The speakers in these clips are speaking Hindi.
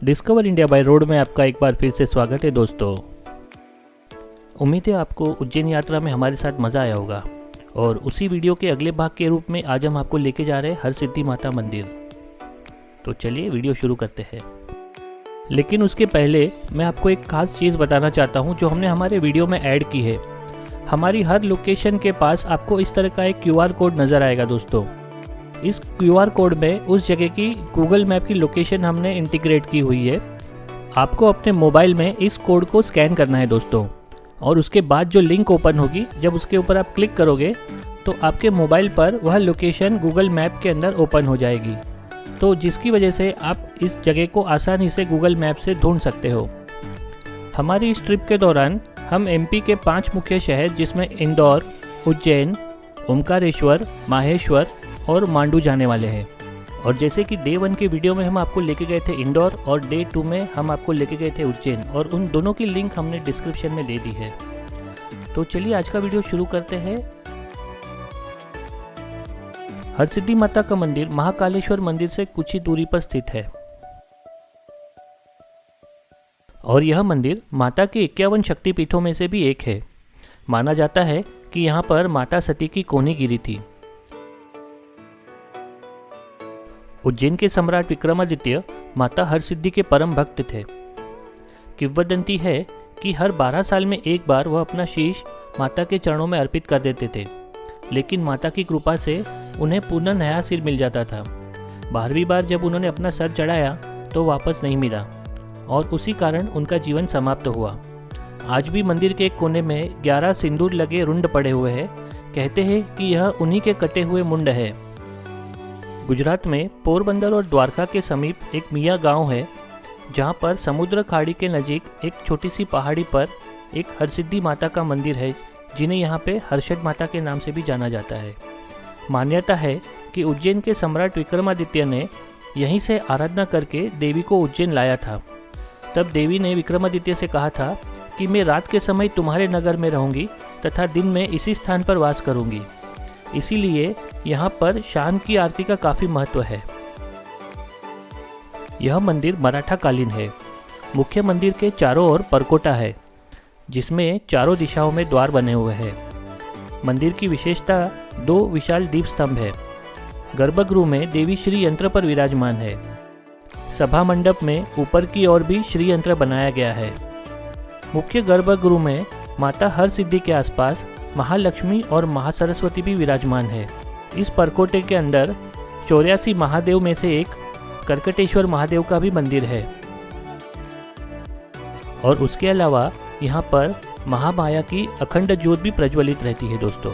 डिस्कवर इंडिया बाय रोड में आपका एक बार फिर से स्वागत है दोस्तों। उम्मीद है आपको उज्जैन यात्रा में हमारे साथ मज़ा आया होगा और उसी वीडियो के अगले भाग के रूप में आज हम आपको लेके जा रहे हैं हरसिद्धि माता मंदिर। तो चलिए वीडियो शुरू करते हैं। लेकिन उसके पहले मैं आपको एक खास चीज़ बताना चाहता हूँ जो हमने हमारे वीडियो में ऐड की है। हमारी हर लोकेशन के पास आपको इस तरह का एक QR कोड नज़र आएगा दोस्तों। इस QR कोड में उस जगह की गूगल मैप की लोकेशन हमने इंटीग्रेट की हुई है। आपको अपने मोबाइल में इस कोड को स्कैन करना है दोस्तों, और उसके बाद जो लिंक ओपन होगी, जब उसके ऊपर आप क्लिक करोगे तो आपके मोबाइल पर वह लोकेशन गूगल मैप के अंदर ओपन हो जाएगी, तो जिसकी वजह से आप इस जगह को आसानी से गूगल मैप से ढूंढ सकते हो। हमारी इस ट्रिप के दौरान हम MP के 5 मुख्य शहर जिसमें इंदौर, उज्जैन, ओमकारेश्वर, माहेश्वर और मांडू जाने वाले हैं। और जैसे कि डे 1 के वीडियो में हम आपको लेके गए थे इंदौर और डे 2 में हम आपको लेके गए थे उज्जैन, और उन दोनों की लिंक हमने डिस्क्रिप्शन में दे दी है। तो चलिए आज का वीडियो शुरू करते हैं। हरसिद्धि माता का मंदिर महाकालेश्वर मंदिर से कुछ ही दूरी पर स्थित है और यह मंदिर माता के 51 शक्तिपीठों में से भी एक है। माना जाता है कि यहाँ पर माता सती की कोनी गिरी थी। उज्जैन के सम्राट विक्रमादित्य माता हरसिद्धि के परम भक्त थे। किंवदंती है कि हर 12 साल में एक बार वह अपना शीश माता के चरणों में अर्पित कर देते थे, लेकिन माता की कृपा से उन्हें पुनः नया सिर मिल जाता था। 12वीं बार जब उन्होंने अपना सर चढ़ाया तो वापस नहीं मिला और उसी कारण उनका जीवन समाप्त हुआ। आज भी मंदिर के एक कोने में 11 सिंदूर लगे रुंड पड़े हुए हैं। कहते हैं कि यह उन्हीं के कटे हुए मुंड है। गुजरात में पोरबंदर और द्वारका के समीप एक मिया गांव है, जहां पर समुद्र खाड़ी के नज़दीक एक छोटी सी पहाड़ी पर एक हरसिद्धि माता का मंदिर है, जिन्हें यहां पे हर्षद माता के नाम से भी जाना जाता है। मान्यता है कि उज्जैन के सम्राट विक्रमादित्य ने यहीं से आराधना करके देवी को उज्जैन लाया था। तब देवी ने विक्रमादित्य से कहा था कि मैं रात के समय तुम्हारे नगर में रहूंगी तथा दिन में इसी स्थान पर वास करूंगी। इसीलिए यहाँ पर शाम की आरती का काफ़ी महत्व है। यह मंदिर मराठा कालीन है। मुख्य मंदिर के चारों ओर परकोटा है, जिसमें चारों दिशाओं में द्वार बने हुए हैं। मंदिर की विशेषता 2 विशाल दीप स्तंभ है। गर्भगृह में देवी श्री यंत्र पर विराजमान है। सभा मंडप में ऊपर की ओर भी श्री यंत्र बनाया गया है। मुख्य गर्भगृह में माता हरसिद्धि के आसपास महालक्ष्मी और महासरस्वती भी विराजमान है। इस परकोटे के अंदर 84 महादेव में से एक करकटेश्वर महादेव का भी मंदिर है, और उसके अलावा यहाँ पर महामाया की अखंड ज्योत भी प्रज्वलित रहती है दोस्तों।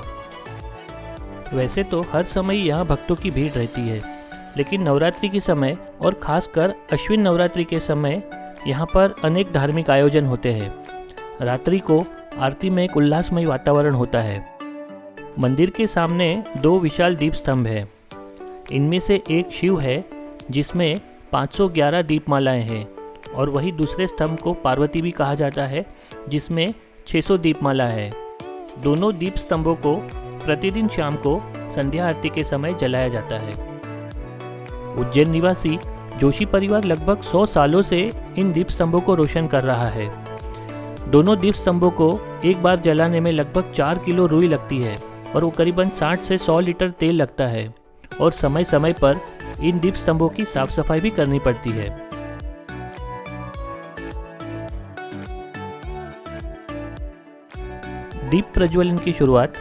वैसे तो हर समय यहाँ भक्तों की भीड़ रहती है, लेकिन नवरात्रि के समय और खासकर अश्विन नवरात्रि के समय यहाँ पर अनेक धार्मिक आयोजन होते हैं। रात्रि को आरती में एक उल्लासमय वातावरण होता है। मंदिर के सामने 2 विशाल दीप स्तंभ हैं। इनमें से एक शिव है, जिसमें 511 दीपमालाएं हैं, और वही दूसरे स्तंभ को पार्वती भी कहा जाता है, जिसमें 600 दीपमाला है। दोनों दीप स्तंभों को प्रतिदिन शाम को संध्या आरती के समय जलाया जाता है। उज्जैन निवासी जोशी परिवार लगभग 100 सालों से इन दीप स्तंभों को रोशन कर रहा है। दोनों दीप स्तंभों को एक बार जलाने में लगभग 4 किलो रुई लगती है, और वो करीबन 60 से 100 लीटर तेल लगता है, और समय समय पर इन दीप स्तंभों की साफ सफाई भी करनी पड़ती है। दीप प्रज्वलन की शुरुआत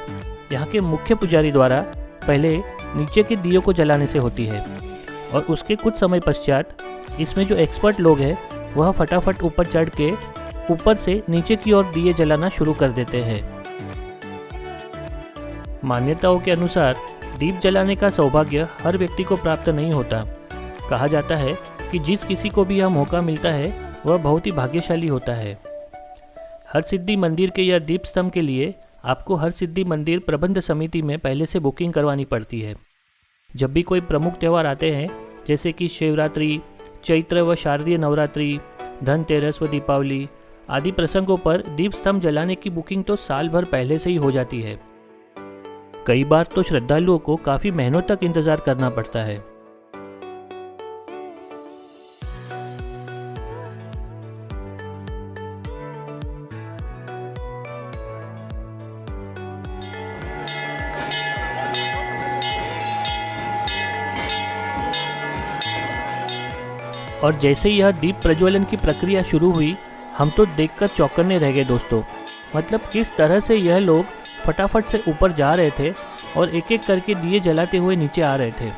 यहाँ के मुख्य पुजारी द्वारा पहले नीचे के दियों को जलाने से होती है, और उसके कुछ समय पश्चात इसमें जो एक्सपर्ट लोग हैं वह फटाफट ऊपर चढ़ के ऊपर से नीचे की ओर दिए जलाना शुरू कर देते हैं। मान्यताओं के अनुसार दीप जलाने का सौभाग्य हर व्यक्ति को प्राप्त नहीं होता। कहा जाता है कि जिस किसी को भी यह मौका मिलता है वह बहुत ही भाग्यशाली होता है। हरसिद्धि मंदिर के यह दीप स्तंभ के लिए आपको हरसिद्धि मंदिर प्रबंध समिति में पहले से बुकिंग करवानी पड़ती है। जब भी कोई प्रमुख त्यौहार आते हैं, जैसे कि शिवरात्रि, चैत्र व शारदीय नवरात्रि, धनतेरस व दीपावली आदि प्रसंगों पर दीप स्तंभ जलाने की बुकिंग तो साल भर पहले से ही हो जाती है। कई बार तो श्रद्धालुओं को काफी महीनों तक इंतजार करना पड़ता है। और जैसे ही यह दीप प्रज्वलन की प्रक्रिया शुरू हुई, हम तो देखकर चौंकने रह गए दोस्तों। मतलब किस तरह से यह लोग फटाफट से ऊपर जा रहे थे और एक एक करके दिए जलाते हुए नीचे आ रहे थे।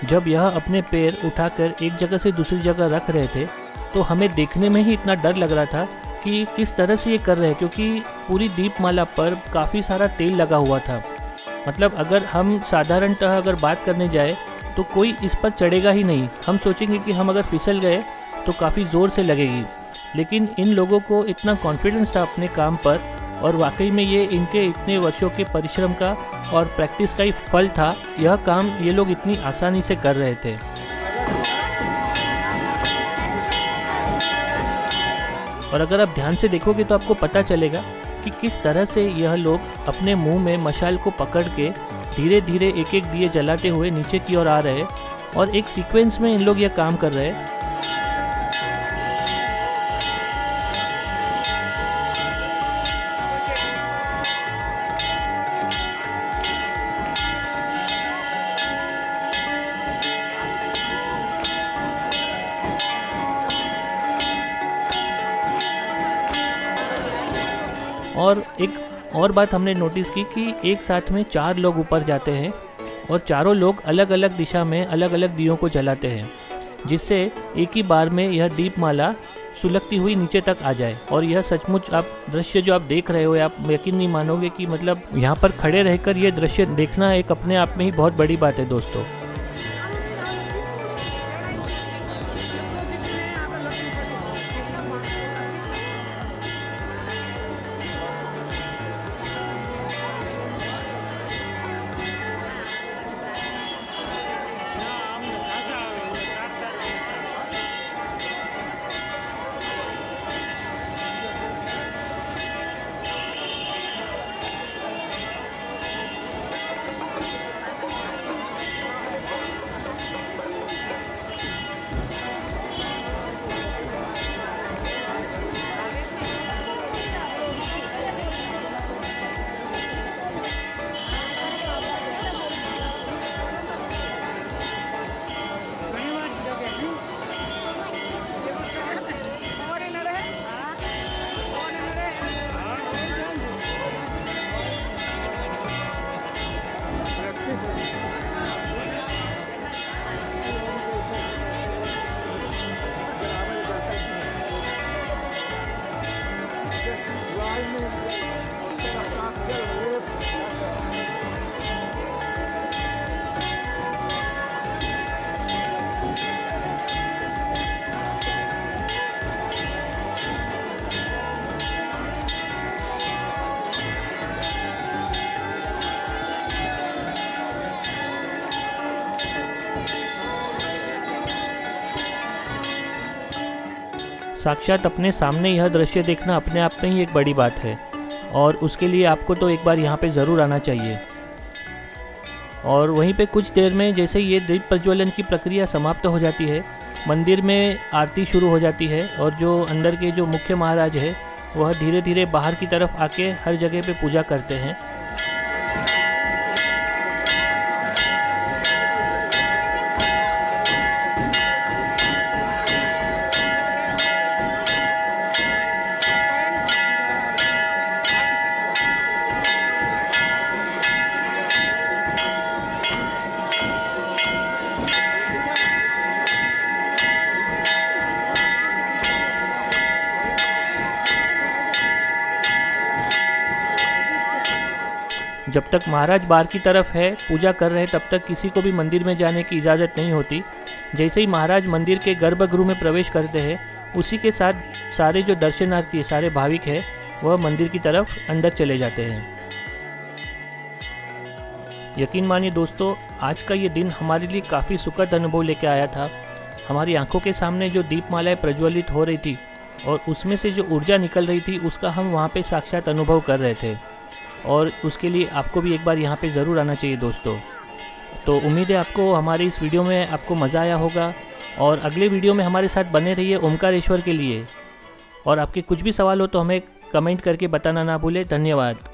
जब यह अपने पैर उठाकर एक जगह से दूसरी जगह रख रहे थे तो हमें देखने में ही इतना डर लग रहा था कि किस तरह से ये कर रहे हैं, क्योंकि पूरी दीपमाला पर काफ़ी सारा तेल लगा हुआ था। मतलब अगर हम साधारणतः अगर बात करने जाए तो कोई इस पर चढ़ेगा ही नहीं। हम सोचेंगे कि हम अगर फिसल गए तो काफ़ी ज़ोर से लगेगी, लेकिन इन लोगों को इतना कॉन्फिडेंस था अपने काम पर, और वाकई में ये इनके इतने वर्षों के परिश्रम का और प्रैक्टिस का ही फल था। यह काम ये लोग इतनी आसानी से कर रहे थे। और अगर आप ध्यान से देखोगे तो आपको पता चलेगा कि किस तरह से यह लोग अपने मुंह में मशाल को पकड़ के धीरे धीरे एक एक दिए जलाते हुए नीचे की ओर आ रहे हैं, और एक सीक्वेंस में इन लोग यह काम कर रहे हैं। और एक और बात हमने नोटिस की कि एक साथ में 4 लोग ऊपर जाते हैं और चारों लोग अलग अलग दिशा में अलग अलग दियों को जलाते हैं, जिससे एक ही बार में यह दीपमाला सुलगती हुई नीचे तक आ जाए। और यह सचमुच आप दृश्य जो आप देख रहे हो, आप यकीन नहीं मानोगे कि मतलब यहाँ पर खड़े रहकर यह दृश्य देखना एक अपने आप में ही बहुत बड़ी बात है दोस्तों। साक्षात अपने सामने यह दृश्य देखना अपने आप में ही एक बड़ी बात है, और उसके लिए आपको तो एक बार यहाँ पे ज़रूर आना चाहिए। और वहीं पे कुछ देर में जैसे ये दीप प्रज्वलन की प्रक्रिया समाप्त हो जाती है, मंदिर में आरती शुरू हो जाती है, और जो अंदर के जो मुख्य महाराज है वह धीरे धीरे बाहर की तरफ आके हर जगह पे पूजा करते हैं। जब तक महाराज बाहर की तरफ है पूजा कर रहे तब तक किसी को भी मंदिर में जाने की इजाज़त नहीं होती। जैसे ही महाराज मंदिर के गर्भगृह में प्रवेश करते हैं, उसी के साथ सारे जो दर्शनार्थी सारे भाविक हैं वह मंदिर की तरफ अंदर चले जाते हैं। यकीन मानिए दोस्तों, आज का ये दिन हमारे लिए काफ़ी सुखद अनुभव लेके आया था। हमारी आंखों के सामने जो दीपमालाएं प्रज्वलित हो रही थी और उसमें से जो ऊर्जा निकल रही थी उसका हम वहाँ पे साक्षात अनुभव कर रहे थे, और उसके लिए आपको भी एक बार यहाँ पे ज़रूर आना चाहिए दोस्तों। तो उम्मीद है आपको हमारे इस वीडियो में आपको मज़ा आया होगा, और अगले वीडियो में हमारे साथ बने रहिए ओमकारेश्वर के लिए। और आपके कुछ भी सवाल हो तो हमें कमेंट करके बताना ना भूलें। धन्यवाद।